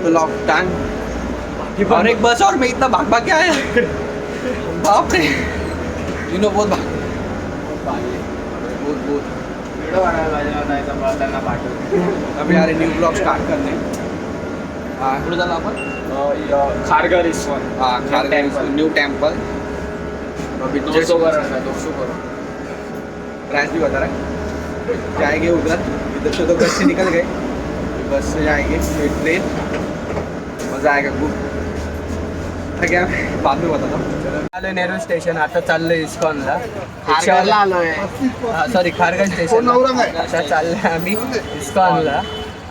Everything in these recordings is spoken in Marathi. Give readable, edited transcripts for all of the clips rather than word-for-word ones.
Block time. और एक बस और मैं इतना भाग भाग के आया, बाप रे। तीनों बहुत भाग, बहुत अभी यार न्यू ब्लॉग स्टार्ट करने। कुठे झालं आपण? खारघर इस्कॉन. हाँ, खारघर न्यू टेम्पल। अभी 200 करोड़ 200 करोड़. प्राइस भी बता रहा है। जाएंगे उधर, इधर से तो घर से निकल गए, बस से जाएंगे फिर ट्रेन, मज़ा आएगा खूप। क्या बाद में बताता हूँ। आलोय नेहरू स्टेशन, आता चाललोय इस्कॉनला. खारघरला आलोय. Sorry, Kharghar station. आता चाललोय आम्ही इस्कॉनला.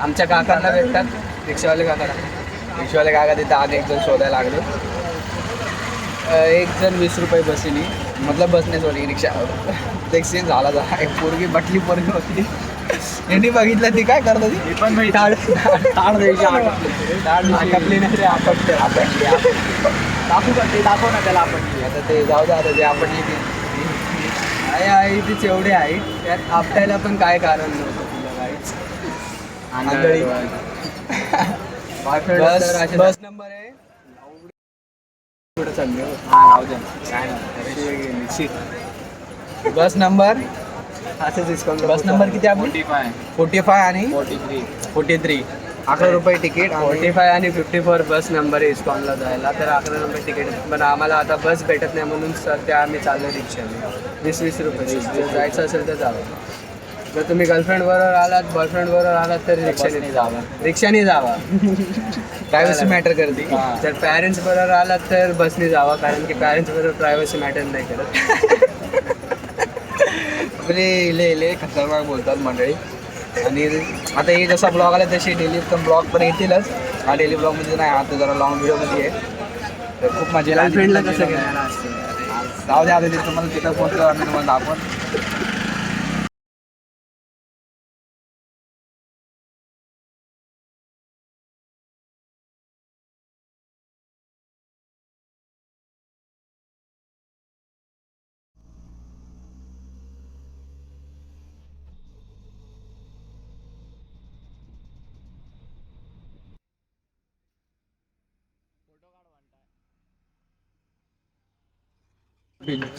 आमच्या काकांना भेटतात, रिक्षावाले काका तिथं आग एक जण शोधायला लागले. एक जण 20 रुपये बसली, मतलब बसने सॉरी रिक्षा. टॅक्सी झाला एक पोरगी बटली पोरगी होती. यांनी बघितलं ती काय करत होती, पण मी ताड द्यायची. आपली नाही रे, आपटते. दाखवू का ते? दाखव ना त्याला आपण. आता ते जाऊ दे, आता ते आपटली ती आहे तीच एवढी आहे, त्यात आपटायला पण काय कारण नव्हतं तुला काहीच. आंधळी. बस नंबर आहे पुढे चालले. बस नंबर असंच इस्कॉन. बस नंबर किती आपली? 45 आणि 43. 11 रुपये तिकीट. 45 आणि 54 बस नंबर आहे इस्कॉनला जायला. तर 11 रुपये तिकीट. पण आम्हाला आता बस भेटत नाही, म्हणून सध्या आम्ही चाललो रिक्षाने. 20 रुपये. जर जायचं असेल तर जावं. जर तुम्ही गर्लफ्रेंड बरोबर आलात, बॉयफ्रेंड बरोबर आलात तर रिक्षाने जावा. प्रायव्हसी मॅटर करते. जर पॅरेंट्स बरोबर आलात तर बसने जावा, कारण की पॅरेंट्स बरोबर प्रायव्हसी मॅटर नाही करत. ले खतरनाक बोलतात मंडळी. आणि आता हे जसा ब्लॉग आला तसे डेली ब्लॉग पण येतीलच. हा डेली ब्लॉगमध्ये नाही, आता जरा लॉंग व्हिडिओमध्ये आहे. तर खूप मजा येईल. गर्लफ्रेंडला कसं घेणार जाऊ द्या, आता तुम्हाला तिथं पोहोचलो आम्ही तुम्हाला आपण.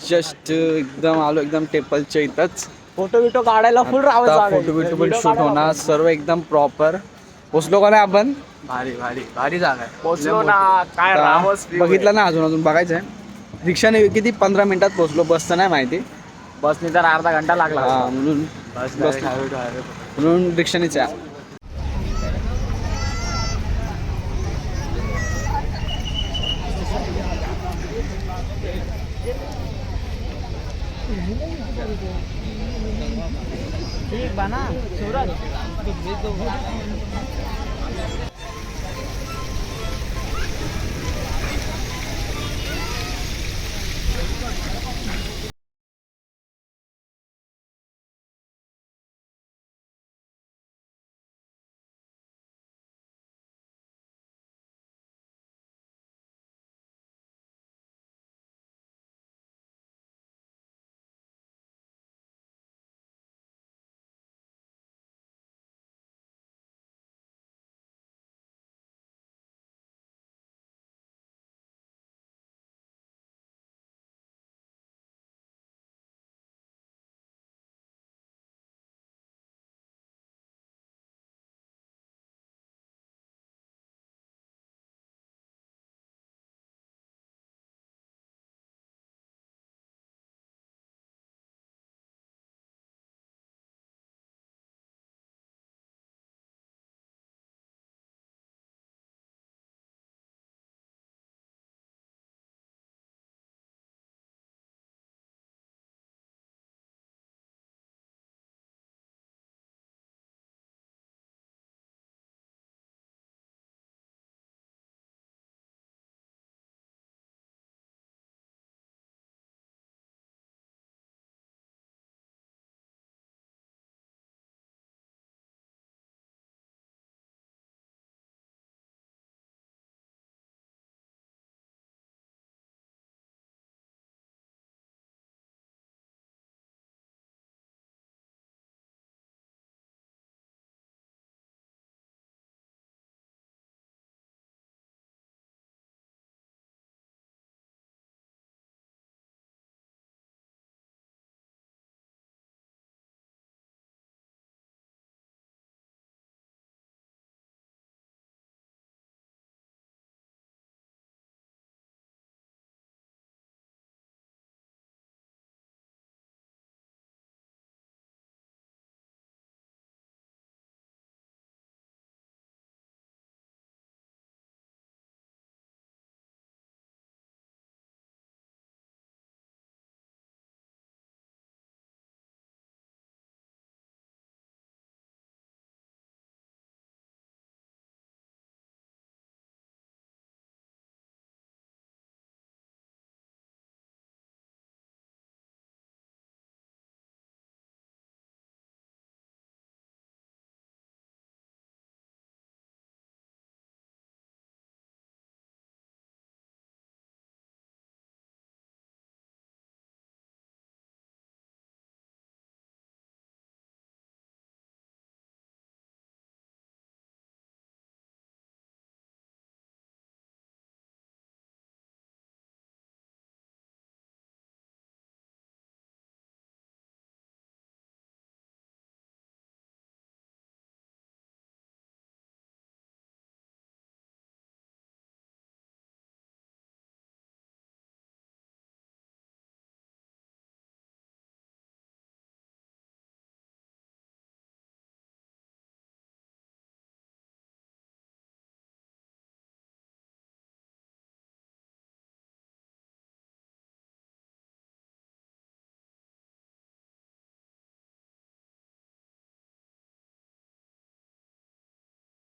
जस्ट एकदम आलो, एकदम टेम्पलच्या इथंच. फोटो बिटो काढायला फुल राहावं. फोटो बिटो पण शूट होणार, सर्व एकदम प्रॉपर. पोचलो का नाही आपण? भारी जागा आहे. पोचलो ना. काय राहावंच. बघितलं ना, अजून बघायचं आहे. रिक्षाने किती 15 मिनिटात पोचलो, बसचं नाही माहिती. बसने तर अर्धा घंटा लागला. म्हणून रिक्षानेच आहे. ठीक बना सूरज.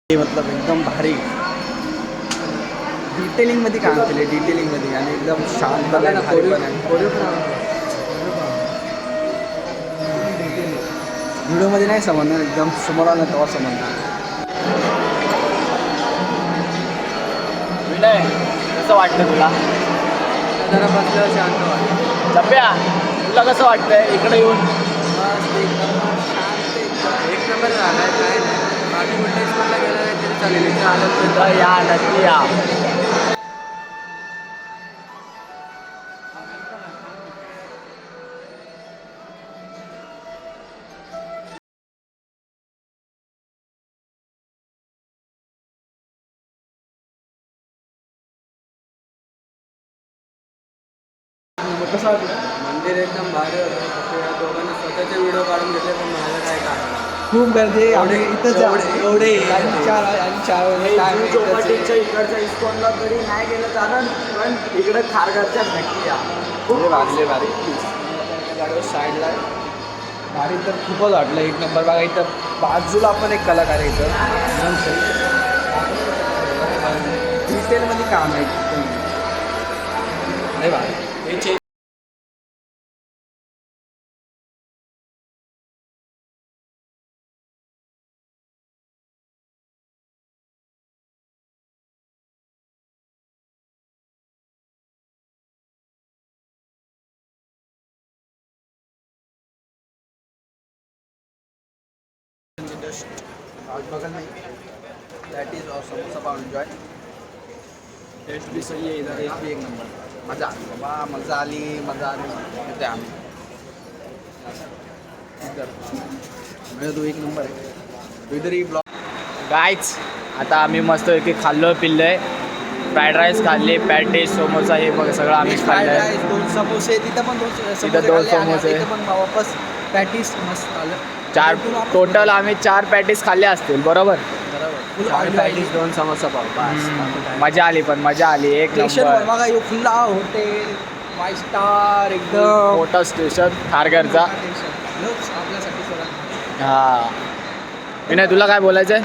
मतलब एकदम भारी डिटेलिंगमध्ये काम केले डिटेलिंगमध्ये आणि एकदम शांत आहे, भारी पण आहे. व्हिडिओमध्ये नाही समजणार, एकदम समोर आलं तेव्हा समजणार. विनय कसं वाटतं तुला? जरा बसल्यावर शांत वाटतं. जप्या तुला कसं वाटतंय इकडे येऊन? एक नंबर झाला आहे, काय नाही. बाकी कुठल्या स्कूलला गेलं नाही तरी चालेल, इथे आलं तर या नक्की या. कसं वाटलं? मंदिर एकदम भारी होतं. फक्त या दोघांनी स्वतःचे व्हिडिओ काढून घेतले, पण माझं काय काम. खूप गर्दी आम्ही इथंच एवढे आणि चार वाजता काय आम्ही इथंच चौपाटीच्या इकडच्या इस्कॉनला तरी नाही गेलं चालेल, पण इकडे खारघरच्या नक्की या. खूप भारी गाडीवर साईडला आहे. भारी तर खूपच वाटलं, एक नंबर. बघा इथं बाजूला पण एक कलाकार आहे इथं, एकदम सही डिटेलमध्ये काम आहे एकदम. लय भारी. बगल में दैट इज और समोसा पाव एंजॉय. टेस्ट भी सही है इधर. टेस्ट भी एक नंबर. मजा आली बाबा, मजा आली इथे आम्ही म्हणजे तो एक नंबर आहे. तो इधर ही ब्लॉग. गाईच आता आम्ही मस्त की खाल्लो पिल्लोय. फ्राईड राईस खाल्ली, पॅटीस, समोसा हे बघ सगळं आम्ही फ्राईड खाल्लंय. राईस, 2 समोसे, तिथं पण 2 तिथं 2 समोसे. इथं पण वापस पॅटीस मस्त आलं. 4 टोटल आम्ही 4 पॅटीस खाल्ल्या असतील बरोबर. फुल 4 पॅटीस 2 समोसा पाव बस. मजा आली पण मजा आली एक स्टेशन नंबर. बघा यो खुला हॉटेल 5 स्टार एकदम मोठा स्टेशन खारघरचा. आपल्यासाठी सोडा. हा विनय तुला काय बोलायचंय?